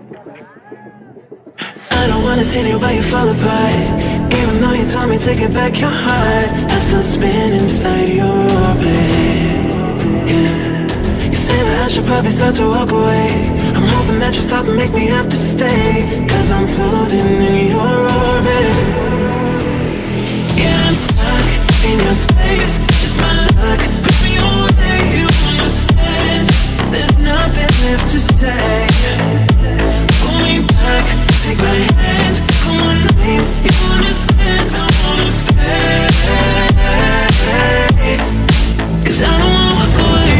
I don't wanna see you, but you fall apart. Even though you told me to get back your heart, I still spin inside your orbit. Yeah. You say that I should probably start to walk away. I'm hoping that you stop and make me have to stay, 'cause I'm floating in your orbit. Yeah, I'm stuck in your space. It's my luck, push me away. You understand? There's nothing left to say. Pull me back, take my hand, call my name. You understand? I wanna stay, 'cause I don't wanna walk away.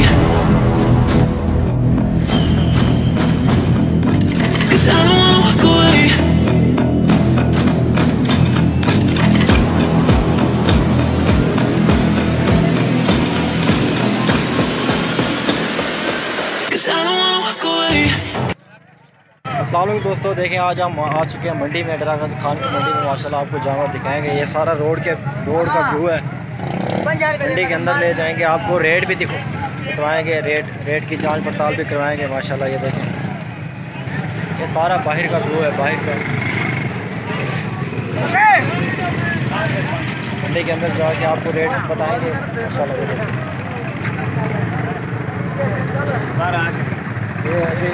'Cause I don't wanna walk away. अस्सलाम वालेकुम दोस्तों, देखें आज हम आ चुके हैं मंडी में, डरागंज खान की मंडी में। माशाल्लाह आपको जानवर दिखाएंगे। ये सारा रोड का व्यू है। मंडी के अंदर ले जाएंगे, आपको रेट भी करवाएंगे, रेट की जांच पड़ताल भी करवाएंगे। माशाल्लाह ये देखें, ये सारा बाहर का व्यू है, बाहर का। मंडी के अंदर जाके आपको रेट बताएंगे माशाल्लाह। ये अभी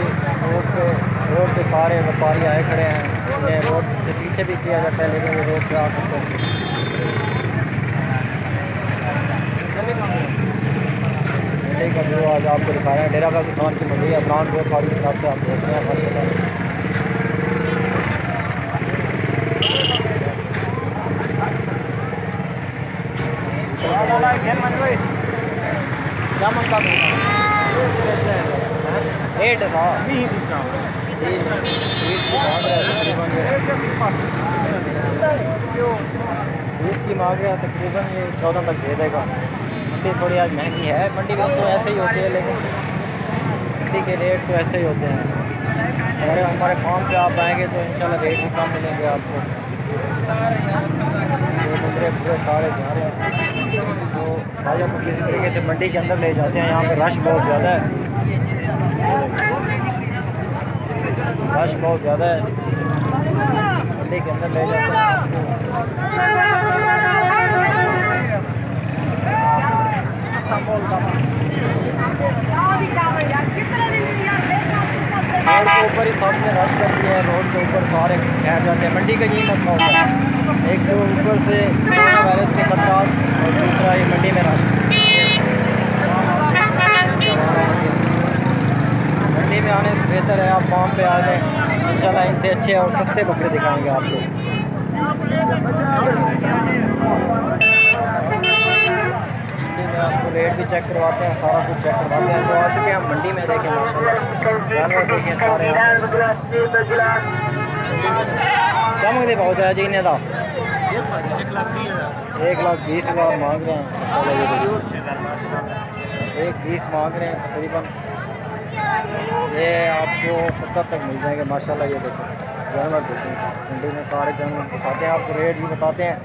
रोड पे सारे व्यापारी आए खड़े हैं। इन्हें रोड से पीछे भी किया जाता है, लेकिन ये रोड पे आ सकते हैं। मंडी का व्यू आज आपको दिखा रहे हैं। डरागंज खान की मंडी है, ब्रांड रोड वाली हिसाब से आप देखते हैं। क्या मंगा रेट था 20 की मांग रहा, तकरीबन ये 14 तक दे देगा। मंडी थोड़ी आज महंगी है। मंडी में तो ऐसे ही होते हैं, लेकिन मंडी के रेट तो ऐसे ही होते हैं। अगर हमारे फार्म पे आप आएंगे तो इंशाल्लाह रेट भी कम मिलेंगे आपको। पूरे सारे जा रहे हैं, तो भाइयों को किसी तरीके से मंडी के अंदर ले जाते हैं। यहाँ पे रश बहुत ज़्यादा है, रश बहुत ज़्यादा है। मंडी के अंदर ले जाते हैं। रोड के ऊपर ही सामने रश करती है, रोड के ऊपर सारे ठहर जाते हैं। मंडी का यही मसला होता है, एक तो ऊपर से वायरस के खतरात और दूसरा ये मंडी में रश। मंडी में आने से बेहतर है आप फार्म पे आ जाएं। इंशाल्लाह इनसे अच्छे और सस्ते बकरे दिखाएंगे आपको। मंडी में आपको रेट भी चेक करवाते हैं, सारा कुछ चेक करवाते हैं। तो आ चुके हैं हम मंडी में, देखें माशाल्लाह जानवर देखें सारे। क्या मांगते भाव जाए जी इन्हें? 1,20,000 मांग रहे हैं। 1,20 मांग रहे हैं तकरीबन। ये आपको 70 तक मिल जाएंगे माशाल्लाह। ये देखो जानवर देखें, मंडी में सारे जानवर दिखाते हैं आपको, रेट भी बताते हैं।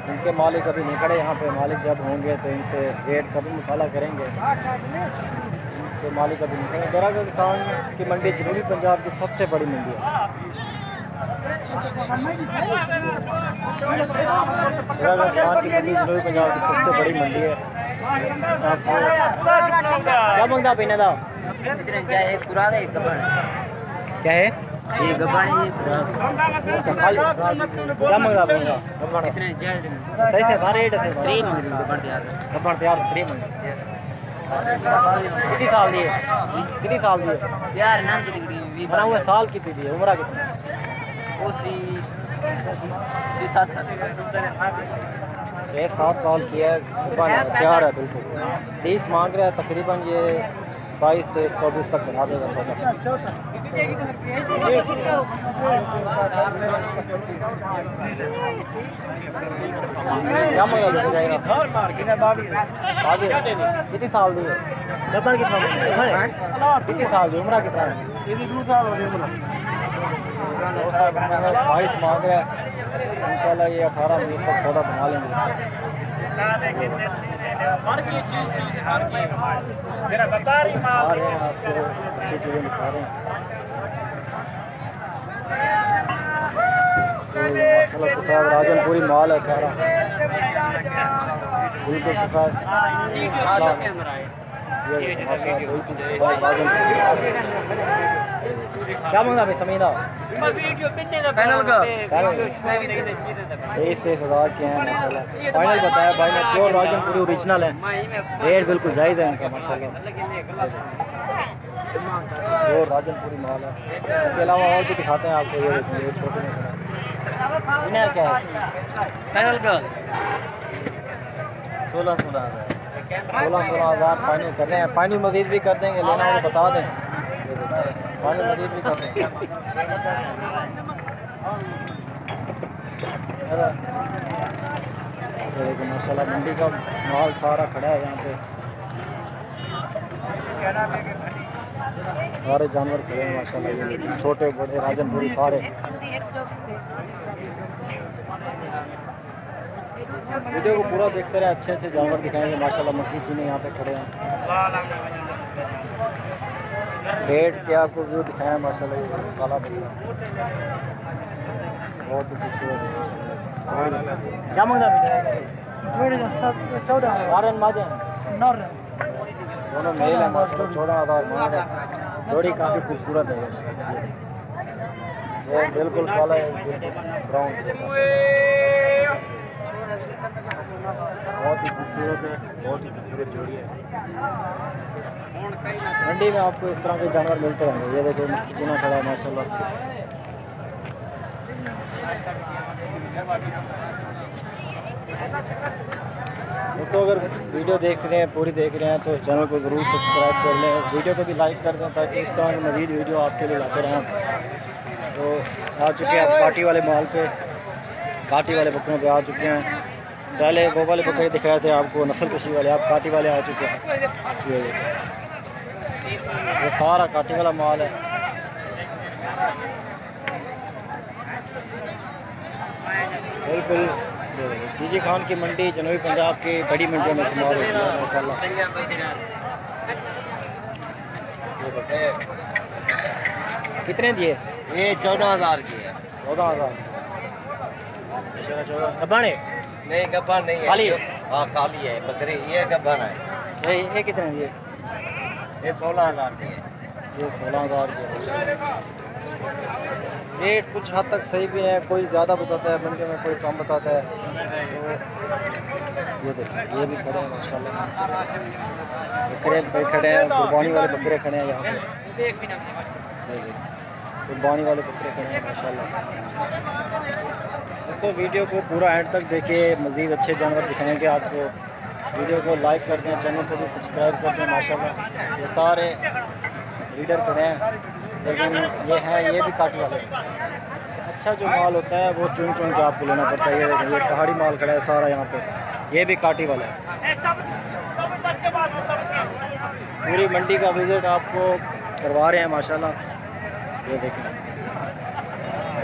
इनके मालिक अभी नहीं खड़े यहाँ पे, मालिक जब होंगे तो इनसे रेट का भी मुकाबला करेंगे। इनके मालिक अभी नहीं खड़े। डरागंज खान की मंडी जनूबी पंजाब की सबसे बड़ी मंडी है। डरागंज खान की मंडी जनूबी पंजाब की सबसे बड़ी मंडी है। क्या मंगता पीने का? क्या है ये गब्बानी? अच्छा खाली क्या मंगता पीने का? सही से बारे रेट से गब्बान तैयार 3 मंग। कितनी साल दी है? कितनी साल दी है यार? नाम की डिग्री बना हुआ साल कितनी दी है? उम्र कितनी? 6-7 साल की है। तैयार है बिल्कुल। 30 मांग रहा है, तकरीबन ये 22-23-24 तक बना देगा सौदा। क्या मंगा जाएगा? कितनी साल दी है? कितना कितनी साल दी? उम्र कितना है? 2 साल हो गए। 22 मांग रहा है। इंशाल्लाह ये 18-20 तक सौदा बना लेंगे। रहे हैं आपको अच्छी चीज़ें दिखा रहे हैं। माशाल्लाह सफ़ेद राजनपुरी माल है सारा, बिल्कुल सफ़ेद। क्या मांगा भाई समीदा? पैनल का 23,000 के हैं माशाल्लाह। फाइनल बताया भाई ने, प्योर राजनपुरी ओरिजिनल है, रेट बिल्कुल जायज़ है इनका माशाल्लाह। प्योर राजनपुरी माल है। इसके अलावा और भी दिखाते हैं आपको, ये देखिए ये छोटे में इन्हें क्या है पैनल का 16,000 फाइनल कर रहे हैं। फाइनल मजीद भी कर देंगे, लेना हो तो बता दें, फाइनल मजीद भी कर देंगे। देखो माशाल्लाह मंडी का माल सारा खड़ा है यहाँ पे, सारे जानवर खड़े हैं माशाल्लाह, ये छोटे बड़े राजनपुरी सारे। वीडियो को पूरा देखते रहे, अच्छे अच्छे जानवर दिखाएंगे माशाल्लाह। मक्खी चीनी यहाँ पे खड़े हैं, रेट के आपको व्यू दिखाएं माशाल्लाह। ये काला बकरा बहुत ही खूबसूरत है। क्या मांगता है? 14 मादे दोनों मेल है माशाल्लाह, 14,000 मांग रहे हैं। जोड़ी काफ़ी खूबसूरत है, ये बिल्कुल काला है, ब्राउन, बहुत ही खूबसूरत है, बहुत ही खूबसूरत जोड़ी है। मंडी में आपको इस तरह के जानवर मिलते रहेंगे। ये देखिए मक्खी चीना खड़ा है माशाल्लाह। दोस्तों अगर वीडियो देख रहे हैं, पूरी देख रहे हैं, तो चैनल को ज़रूर सब्सक्राइब कर लें, वीडियो को भी लाइक कर दें, ताकि इस तरह की मज़ीद वीडियो आपके लिए लाते रहें। तो आ चुके हैं आप काटी वाले माल पे, काटी वाले बकरों पे आ चुके हैं। पहले वो वाले बकरे दिखाए थे आपको नस्ल कशी वाले, आप काटी वाले आ चुके हैं। ये सारा काटी वाला माल है। बिल्कुल डीजी खान की मंडी जनूबी पंजाब की बड़ी मंडियों में शुमार होती है माशाल्लाह। कितने दिए? ये 14,000 की है। 14,000 गब्बाने? नहीं गब्बान नहीं है, खाली है? हाँ खाली है बकरी, ये गब्बान है। ये कितने दिए? ये 16,000 की है। ये 16,000 की। ये कुछ हद तक सही भी है, कोई ज़्यादा बताता है मंडी में, कोई कम बताता है। तो ये देखिए ये भी खड़े हैं माशाल्लाह, बकरे पे खड़े हैं, कुर्बानी वाले बकरे खड़े हैं यहाँ पे, कुर्बानी वाले बकरे खड़े हैं माशाल्लाह। दोस्तों वीडियो को पूरा एंड तक देखिए, मज़ीद अच्छे जानवर दिखाएंगे आपको। वीडियो को लाइक कर दें, चैनल को भी सब्सक्राइब कर दें माशाल्लाह। ये सारे लीडर खड़े हैं, लेकिन ये भी काटी वाले। अच्छा जो माल होता है वो चुन चुन के आपको लेना पड़ता है। ये देखिए ये पहाड़ी माल खड़ा है सारा यहाँ पे, ये भी काटी वाला है। पूरी मंडी का विज़िट आपको करवा रहे हैं माशाल्लाह। ये देखें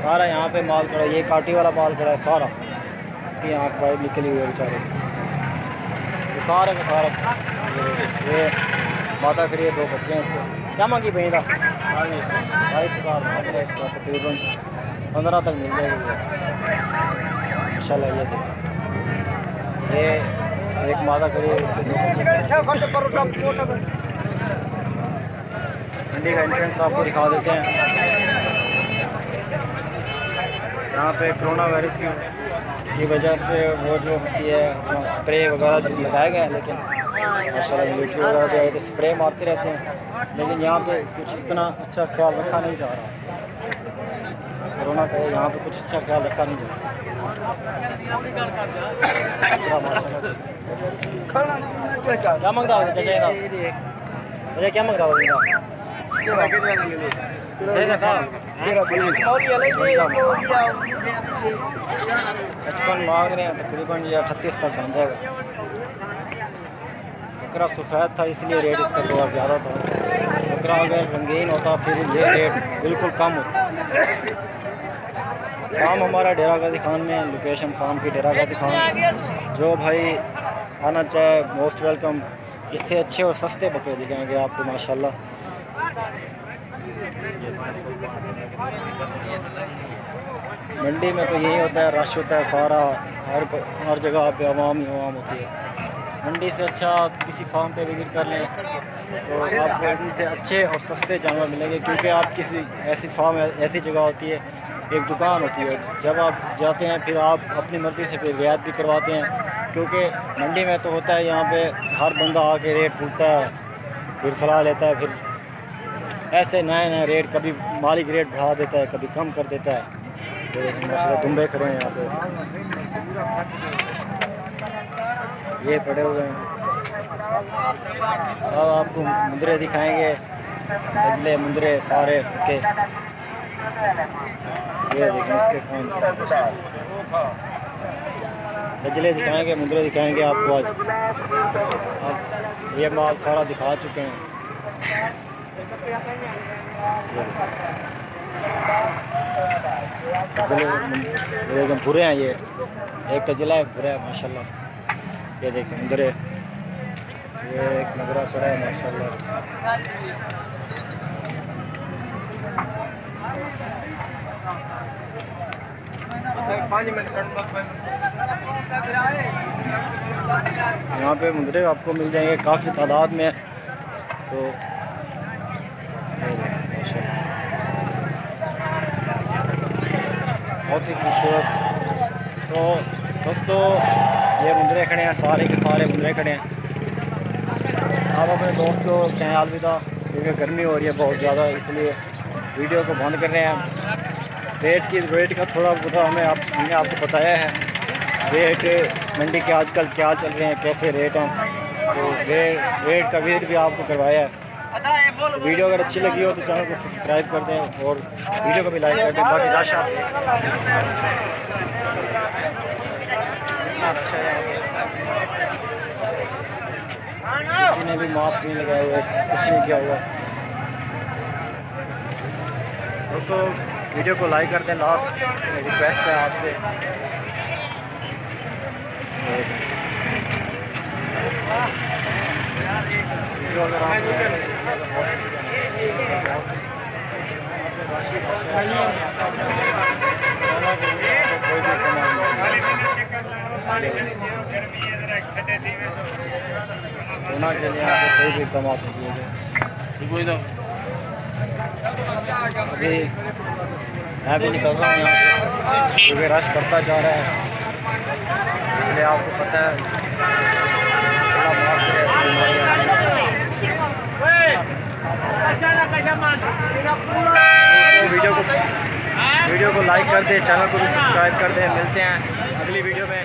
सारा यहाँ पे माल खड़ा है, ये काटी वाला माल खड़ा है सारा, इसकी आँख बाहर निकली हुई है बेचारे, ये सारे का सारा। ये माता खड़ी है, 2 बच्चे हैं इसको। क्या मांगी भैया? 22,000 मांग रहे हैं इसका, तकरीबन 15 तक मिल जाएगी इंशाल्लाह। ये एक माता खड़ी है, इसके 2 बच्चे। मंडी का एंट्रेंस आपको दिखा देते हैं। यहाँ पे कोरोना वायरस की वजह से वो जो होती है स्प्रे वगैरह जो लगाए गए हैं, लेकिन माशाल्लाह यूट्यूब वगैरह जो है तो स्प्रे मारते रहते हैं, लेकिन यहाँ पे कुछ इतना अच्छा ख्याल रखा नहीं जा रहा। कोरोना का यहाँ पे कुछ अच्छा ख्याल रखा नहीं जा रहा माशाल्लाह। क्या मांगता होगा चाचा? क्या मांगता होगा? 55 मांग रहे हैं, तकरीबन ये 38 तक बन जाएगा। बकरा सफ़ेद था इसलिए रेट इसका थोड़ा ज़्यादा था। बकरा अगर रंगीन होता फिर ये रेट बिल्कुल कम होता। काम हमारा डेरा गाजी खान में, लोकेशन फार्म की डेरा गाजी खान। जो भाई आना चाहे मोस्ट वेलकम। इससे अच्छे और सस्ते बकरे दिखाएंगे आपको माशाल्लाह। मंडी में तो यही होता है, रश होता है सारा, हर जगह पे आवाम ही आवाम होती है। मंडी से अच्छा आप किसी फार्म पे विजिट कर लें तो आपको इनसे अच्छे और सस्ते जानवर मिलेंगे, क्योंकि आप किसी ऐसी फार्म ऐसी जगह होती है, एक दुकान होती है, जब आप जाते हैं फिर आप अपनी मर्ज़ी से फिर रियायत भी करवाते हैं, क्योंकि मंडी में तो होता है यहाँ पे हर बंदा आके रेट पूछता है, फिर सलाह लेता है, फिर ऐसे नए नए रेट, कभी मालिक रेट बढ़ा देता है, कभी कम कर देता है। तो माशाल्लाह दुम्बे खड़े हैं यहाँ पे, ये पड़े हुए हैं। अब आपको मुंदरे दिखाएंगे, बजले मुंदरे सारे के, ये देखें इसके कान, बजले दिखाएंगे, मुंदरे दिखाएंगे आपको आज। अब ये माल सारा दिखा चुके हैं। बजले एकदम भूरे हैं, ये एक कजला है भूरा है माशाल्लाह। ये देखें मुंदरे, ये एक नगरा चढ़ा है माशाल्लाह। यहाँ पे मुंदरे आपको मिल जाएंगे काफ़ी तादाद में, तो बहुत ही खूबसूरत। तो दोस्तों ये मुंदरे खड़े हैं, सारे के सारे मुंदरे खड़े हैं। आप अपने दोस्त को कहें अलविदा, क्योंकि गर्मी हो रही है बहुत ज़्यादा, इसलिए वीडियो को बंद कर रहे हैं। रेट का थोड़ा बहुत हमने आपको बताया है, रेट मंडी के आजकल क्या चल रहे हैं, कैसे रेट हैं, तो रेट का विजिट भी आपको करवाया है। तो वीडियो अगर अच्छी लगी हो तो चैनल को सब्सक्राइब कर दें और वीडियो को भी लाइक कर दें। बाकी रश अच्छा है, किसी ने भी मास्क नहीं लगाया हुआ, कुछ नहीं किया हुआ। दोस्तों वीडियो को लाइक कर दें, लास्ट रिक्वेस्ट है आपसे। वीडियो अगर आप होना के लिए आपको कोई भी कमा दीजिएगा। अभी मैं भी निकल रहा हूँ यहाँ से, क्योंकि रश बढ़ता जा रहा है, इसलिए आपको पता है वीडियो को लाइक कर दें, चैनल को भी सब्सक्राइब कर दें। मिलते हैं अगली वीडियो में।